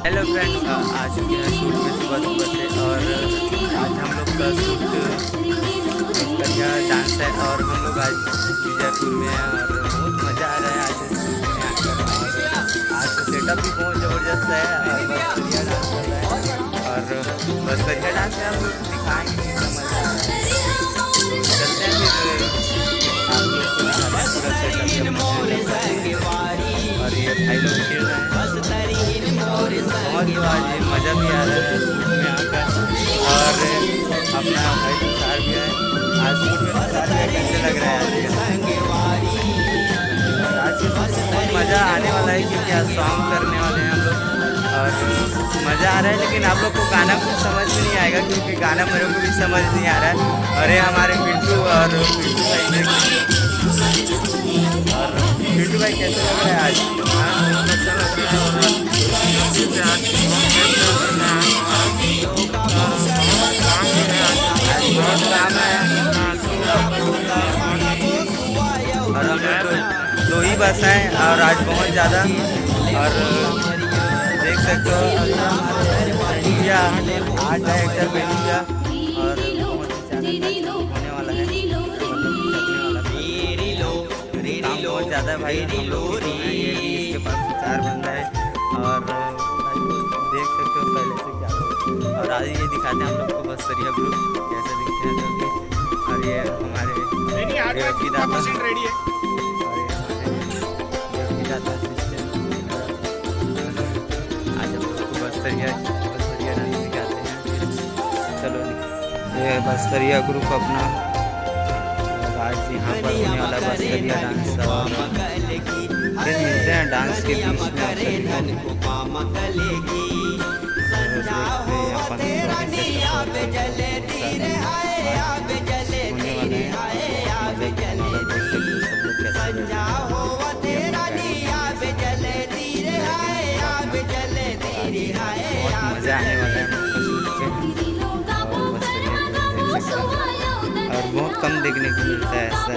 Hello friend, आ चुके हैं shoot में सुबह से। और आज हम लोग का शूट बढ़िया डांस है और हम लोग आज विजयपुर में हैं और बहुत मज़ा आ रहा है आज शूट में आकर। और आज का सेटअप भी बहुत ज़बरदस्त है और बस्तरिया डांस कर रहा है और बस्तरिया डांस में हम लोग दिखाएंगे चलते हैं। फिर आप लोग को पूरा सेटअप और ये भाई लोग खेल रहे हैं बहुत आज मज़ा भी आ रहा है शूट में आकर। और अपना भाई तुषार भी है आज शूट में। तुषार भी कैसे लग रहा है आज के शूट में बहुत मज़ा आने वाला है क्योंकि आज सॉन्ग करने वाले हैं हम लोग और मज़ा आ रहा है। लेकिन आप लोग को गाना कुछ समझ में नहीं आएगा क्योंकि गाना मेरे को भी समझ नहीं आ रहा है। अरे हमारे पिंटू और पिंटू भाई कैसे लग रहा है आज? बहुत अच्छा लग रहा है बहुत काम है और हम लोग 2 ही बस हैं और आज बहुत ज़्यादा। और देख सकते हो बेलूजा आज है एक्टर बेलूजा और बहुत ज़्यादा होने वाला है काम बहुत ज़्यादा है भाई। हम लोग इसके पास 4 बंदा है और देख सकते हो पहले से क्या। और आज ये दिखाते हैं हम लोग को बस्तरिया ग्रुप कैसे दिखते हैं जो। और ये हमारे आज हम लोग को बस्तरिया डांस सिखाते हैं। चलो ये बस्तरिया ग्रुप अपना आज यहाँ पर होने वाला बस्तरिया डांस। फिर मिलते हैं डांस के बीच में मज़ा आने वाला है और बहुत कम देखने को मिलता है ऐसा।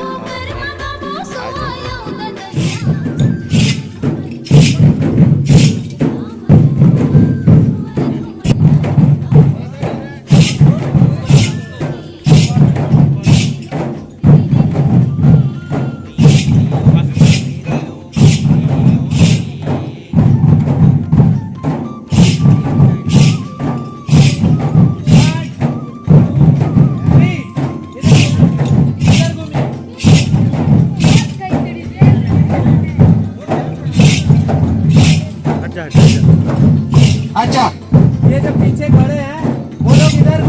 अच्छा ये जो पीछे खड़े हैं वो लोग इधर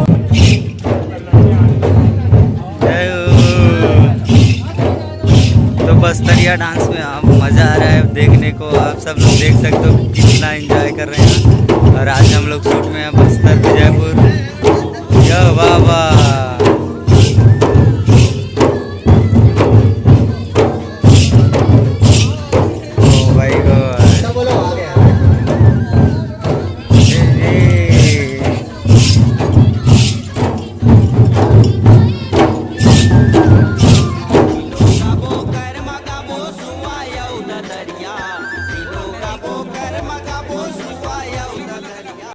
तो बस्तरिया डांस में आप मज़ा आ रहा है देखने को। आप सब लोग देख सकते हो कितना एंजॉय कर रहे हैं। और आज हम लोग शूट में हैं बस्तर विजयपुर। वाह वाह।